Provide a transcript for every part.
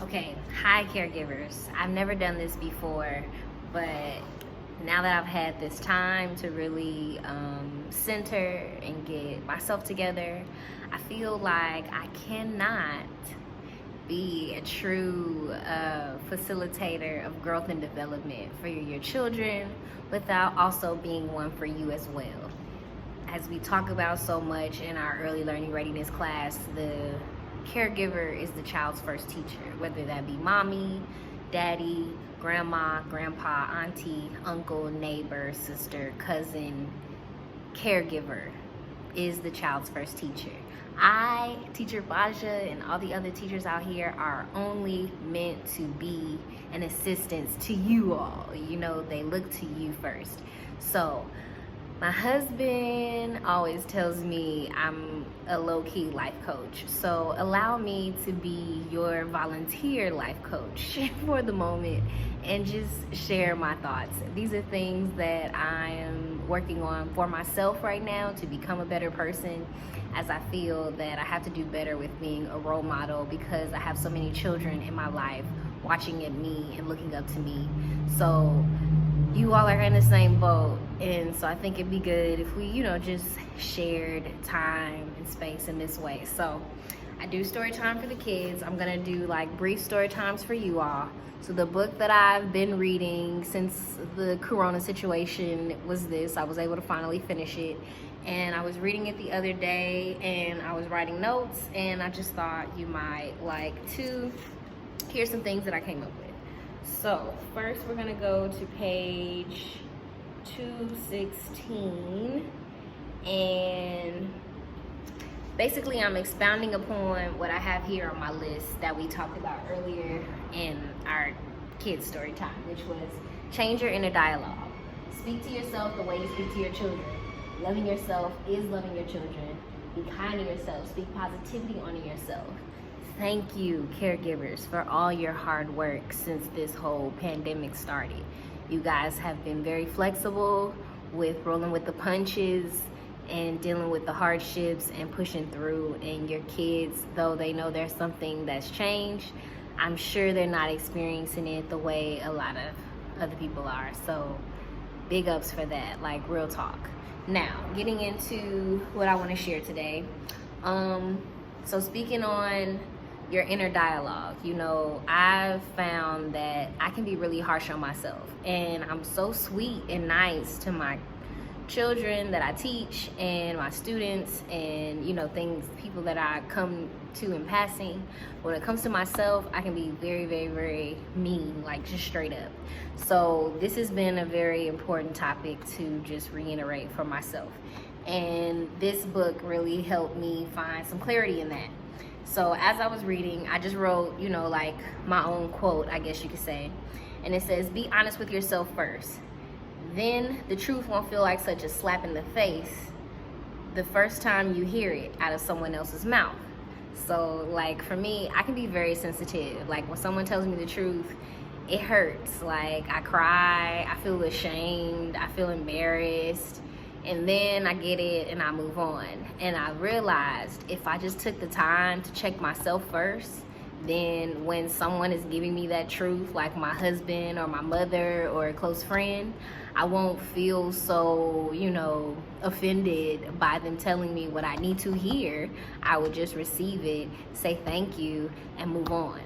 Okay, hi caregivers. I've never done this before, but now that I've had this time to really center and get myself together, I feel like I cannot be a true facilitator of growth and development for your children without also being one for you as well. As we talk about so much in our early learning readiness class, the caregiver is the child's first teacher, whether that be mommy, daddy, grandma, grandpa, auntie, uncle, neighbor, sister, cousin. Caregiver is the child's first teacher. I, teacher Bajá, and all the other teachers out here are only meant to be an assistance to you all. You know, they look to you first. So my husband always tells me I'm a low-key life coach. So allow me to be your volunteer life coach for the moment and just share my thoughts. These are things that I am working on for myself right now to become a better person, as I feel that I have to do better with being a role model because I have so many children in my life watching at me and looking up to me. So you all are in the same boat, and so I think it'd be good if we, just shared time and space in this way. So I do story time for the kids. I'm gonna do like brief story times for you all. So the book that I've been reading since the corona situation was this. I was able to finally finish it, and I was reading it the other day and I was writing notes, and I just thought you might like to hear some things that I came up with. So first we're gonna go to page 216, and basically I'm expounding upon what I have here on my list that we talked about earlier in our kids story time, which was change your inner dialogue. Speak to yourself the way you speak to your children. Loving yourself is loving your children. Be kind to yourself. Speak positivity on yourself. Thank you, caregivers, for all your hard work since this whole pandemic started. You guys have been very flexible with rolling with the punches and dealing with the hardships and pushing through. And your kids, though they know there's something that's changed, I'm sure they're not experiencing it the way a lot of other people are. So big ups for that, like real talk. Now, getting into what I want to share today. So speaking on your inner dialogue, I've found that I can be really harsh on myself, and I'm so sweet and nice to my children that I teach and my students and people that I come to in passing. When it comes to myself, I can be very, very, very mean, like just straight up. So this has been a very important topic to just reiterate for myself, and this book really helped me find some clarity in that. So as I was reading, I just wrote, like my own quote, I guess you could say. And it says, be honest with yourself first. Then the truth won't feel like such a slap in the face the first time you hear it out of someone else's mouth. So like for me, I can be very sensitive. Like when someone tells me the truth, it hurts. Like I cry, I feel ashamed, I feel embarrassed. And then I get it and I move on. And I realized if I just took the time to check myself first, then when someone is giving me that truth, like my husband or my mother or a close friend, I won't feel so, offended by them telling me what I need to hear. I would just receive it, say thank you, and move on.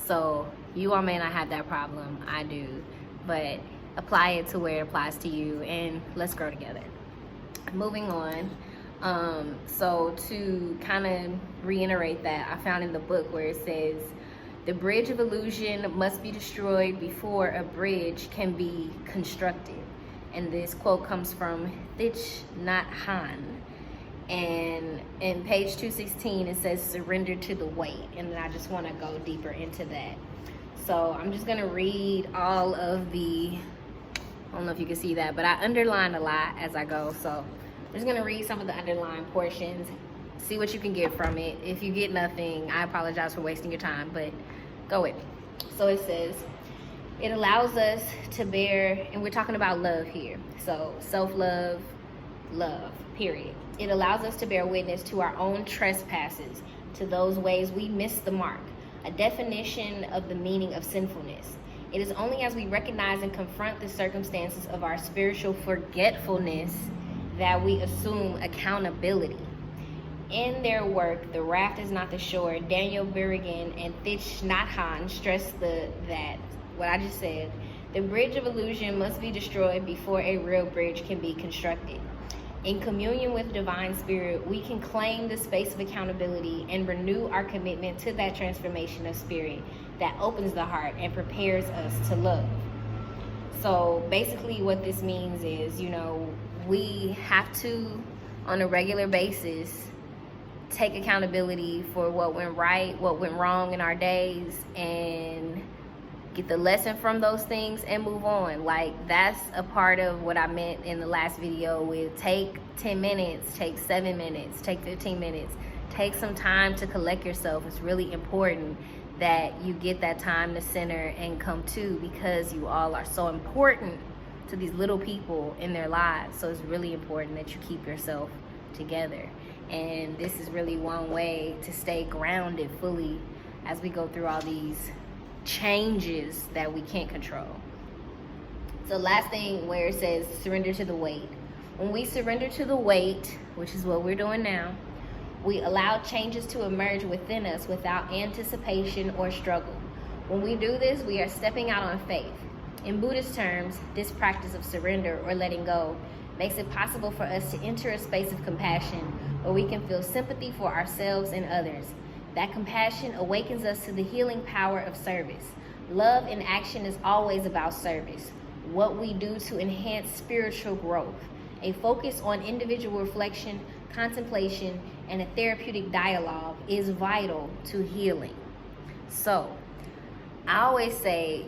So you all may not have that problem, I do, but apply it to where it applies to you, and let's grow together. Moving on, so to kind of reiterate that, I found in the book where it says, the bridge of illusion must be destroyed before a bridge can be constructed. And this quote comes from Thich Nhat Hanh. And in page 216, it says, surrender to the weight. And I just want to go deeper into that. So I'm just going to read all of the, I don't know if you can see that, but I underline a lot as I go. So I'm just gonna read some of the underlined portions, see what you can get from it. If you get nothing, I apologize for wasting your time, but go with me. So it says, it allows us to bear, and we're talking about love here. So self-love, love, period. It allows us to bear witness to our own trespasses, to those ways we miss the mark. a definition of the meaning of sinfulness. It is only as we recognize and confront the circumstances of our spiritual forgetfulness that we assume accountability. In their work, The Raft is Not the Shore, Daniel Berrigan and Thich Nhat Hanh stress that what I just said, the bridge of illusion must be destroyed before a real bridge can be constructed. In communion with Divine Spirit, we can claim the space of accountability and renew our commitment to that transformation of spirit that opens the heart and prepares us to love. So basically what this means is, we have to, on a regular basis, take accountability for what went right, what went wrong in our days, and get the lesson from those things and move on. Like, that's a part of what I meant in the last video with take 10 minutes, take 7 minutes, take 15 minutes. Take some time to collect yourself. It's really important that you get that time to center and come to, because you all are so important to these little people in their lives. So it's really important that you keep yourself together. And this is really one way to stay grounded fully as we go through all these changes that we can't control. So last thing, where it says surrender to the weight. When we surrender to the weight, which is what we're doing now, we allow changes to emerge within us without anticipation or struggle. When we do this, we are stepping out on faith. In Buddhist terms, this practice of surrender or letting go makes it possible for us to enter a space of compassion where we can feel sympathy for ourselves and others. That compassion awakens us to the healing power of service. Love in action is always about service, what we do to enhance spiritual growth. A focus on individual reflection, contemplation, and a therapeutic dialogue is vital to healing. So, I always say,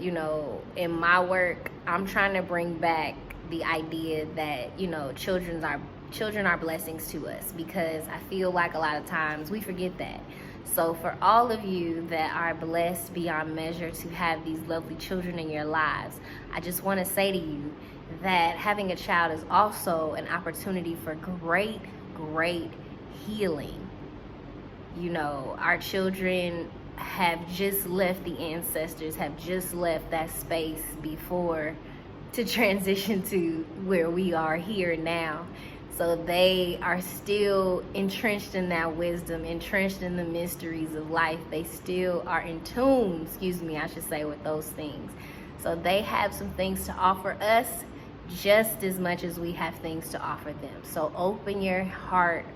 in my work, I'm trying to bring back the idea that, children are blessings to us, because I feel like a lot of times we forget that. So for all of you that are blessed beyond measure to have these lovely children in your lives, I just want to say to you that having a child is also an opportunity for great healing. Our children have just left the ancestors, have just left that space before to transition to where we are here now. So they are still entrenched in that wisdom, entrenched in the mysteries of life. They still are in tune, with those things. So they have some things to offer us just as much as we have things to offer them. So open your heart,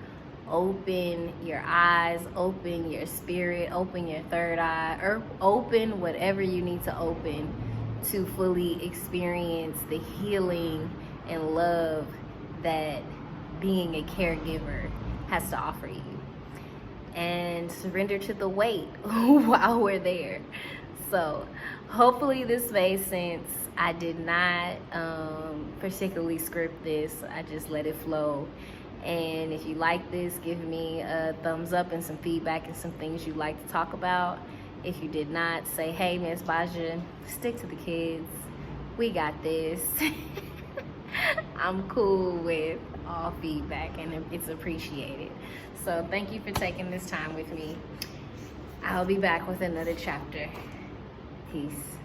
open your eyes, open your spirit, open your third eye, or open whatever you need to open to fully experience the healing and love that being a caregiver has to offer you. And surrender to the weight while we're there. So hopefully this made sense. I did not particularly script this. I just let it flow. And if you like this, give me a thumbs up and some feedback and some things you'd like to talk about. If you did not, say, hey, Miss Bajá, stick to the kids. We got this. I'm cool with all feedback, and it's appreciated. So thank you for taking this time with me. I'll be back with another chapter. Peace.